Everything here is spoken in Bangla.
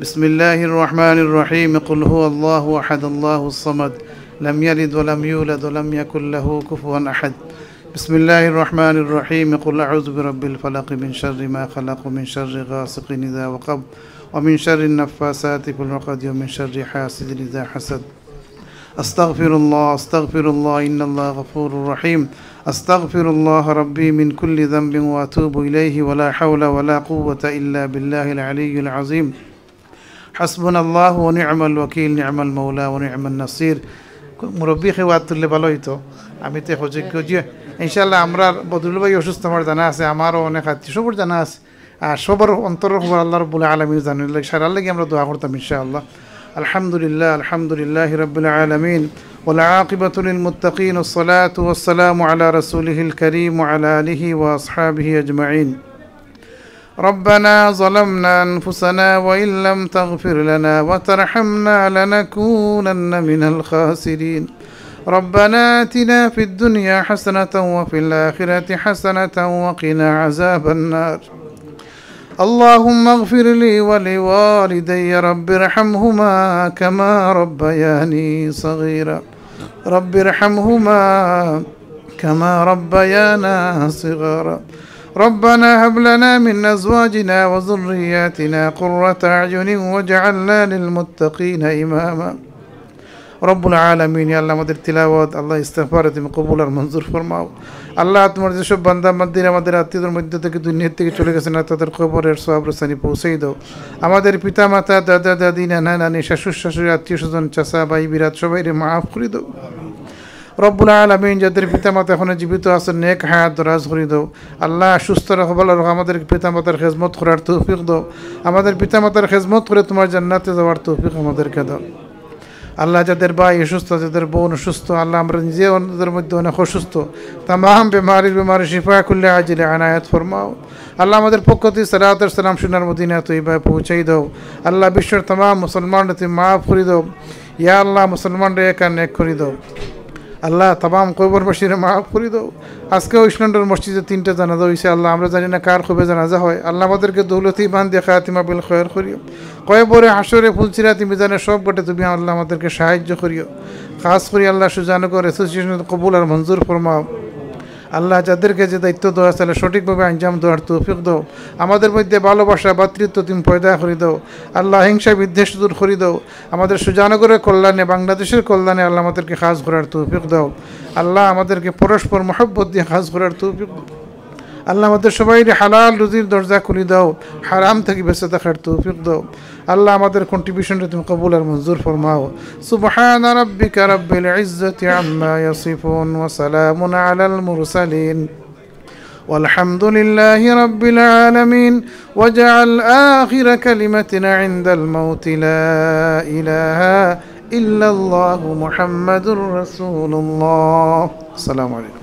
بسم الله الرحمن الرحيم قل هو الله أحد الله الصمد لم يلد ولم يولد ولم يكن له كفوا أحد بسم الله الرحمن الرحيم قل أعوذ برب الفلق من شر ما خلق ومن شر غاسق إذا وقب ومن شر النفاثات في العقد ومن شر حاسد إذا حسد أستغفر الله إن الله غفور رحيم أستغفر الله ربي من كل ذنب وأتوب إليه ولا حول ولا قوة إلا بالله العلي العظيم حسبنا الله ونعم الوكيل نعم المولى ونعم النصير মুরব্বী খেওয়াত তুললে ভালো হইতো আমি তো যোগ্য যে ইনশাল্লাহ আমরা বদরুল ভাই অসুস্থ আমার জানা আছে আমারও অনেক আত্মীয় সবর জানা আছে আর সবার অন্তরের খবর আল্লাহ রাব্বুল আলামিন জানেন সারার লাগি আমরা দোয়া করতাম ইনশাআল্লাহ আলহামদুলিল্লাহ রাব্বিল আলামিন والعاقبة للمتقين والصلاة والسلام على رسوله الكريم وعلى آله وأصحابه أجمعين ربنا ظلمنا أنفسنا وإن لم تغفر لنا وترحمنا لنكونن من الخاسرين ربنا آتنا في الدنيا حسنة وفي الآخرة حسنة وقنا عذاب النار اللهم اغفر لي ولوالدي رب ارحمهما كما ربياني صغيرا رب ارحمهما كما ربيانا صغارا ربنا هب لنا من أزواجنا وذرياتنا قرة أعين واجعلنا للمتقين إماما রব্বুল আলামিন আল্লাহ আমাদের তিলাওয়াত আল্লাহ ইস্তিগফার তুমি কবুল আর মঞ্জুর ফরমাও আল্লাহ তোমার যেসব বান্দা মধ্যে আমাদের আত্মীয়দের মধ্যে থেকে দুনিয়া থেকে চলে গেছেন তাদের কবরের সওয়াব রসানি পৌঁছেই দাও আমাদের পিতা মাতা দাদা দাদি নানা নানি শাশুড় শাশুড়ি আত্মীয় স্বজন চাচা ভাই বিরাট সবাইরে মাফ করে দাও রব্বুল আলামিন যাদের পিতা মাতা এখনো জীবিত আছেন নেক হায়াত দরাজ করে দাও আল্লাহ সুস্থ রাখো ভালো রাখো আমাদের পিতা মাতার খেদমত করার তৌফিক দাও আমাদের পিতা মাতার খেদমত করে তোমার জান্নাতে যাওয়ার তৌফিক আমাদেরকে দাও আল্লাহ যাদের ভাই অসুস্থ যাদের বোন অসুস্থ আল্লাহ আমরা নিজে অন্যদের মধ্যে অনেক অসুস্থ তামাম বেমারি শিফা কুল্লে আজিলে আনায়াত ফরমাও আল্লাহ আমাদের পক্ষ থেকে সালাত আর সালাম সোনার মদিনা তৈবায় পৌঁছাই দাও আল্লাহ বিশ্বের তামাম মুসলমানরা তুমি মাফ করে দাও ইয়া আল্লাহ মুসলমানরা এক আর নেক করে দাও আল্লাহ তামাম কবরবাসীরা মাফ করে দাও আজকে ইসলান্ডার মসজিদে 3টা জানাজা হয়েছে আল্লাহ আমরা জানি না কার কবে জানাজা হয় আল্লাহ আমাদেরকে দৌলতি ইমান দিয়ে খাতিমা বিল খৈর করিও কয়বরে হাসরে ফুলসিরাতি মিজানে সব গটে তুমি আল্লাহ আমাদেরকে সাহায্য করিও খাস করি আল্লাহ সুজানগর অ্যাসোসিয়েশন কবুল আর মঞ্জুর ফরমাও আল্লাহ যাদেরকে যে দায়িত্ব দেওয়া আছে সঠিকভাবে আঞ্জাম দেওয়ার তৌফিক দাও আমাদের মধ্যে ভালোবাসা ভাতৃত্ব তুমি পয়দা করে দাও আল্লাহ হিংসা বিদ্বেষ দূর করে দাও আমাদের সুজানগরের কল্যাণে বাংলাদেশের কল্যাণে আল্লাহ আমাদেরকে খাস করার তৌফিক দাও আল্লাহ আমাদেরকে পরস্পর মহব্বত দিয়ে খাস করার তৌফিক দাও আল্লাহ আমাদের সবাইকে হালাল রুজির দরজা খুলে দাও হারাম থেকে বেঁচে থাকার তৌফিক দাও আল্লাহ আমাদের কন্ট্রিবিউশনটা তুমি কবুল আর মঞ্জুর ফরমাও সুবহান রাব্বিকা রাব্বিল ইজ্জাতি আম্মা ইয়াসিফুন ওয়া সালামুন আলাল মুরসালিন والحمد لله رب العالمين واجعل آخر كلمتنا عند الموت لا إله إلا الله محمد رسول الله السلام عليكم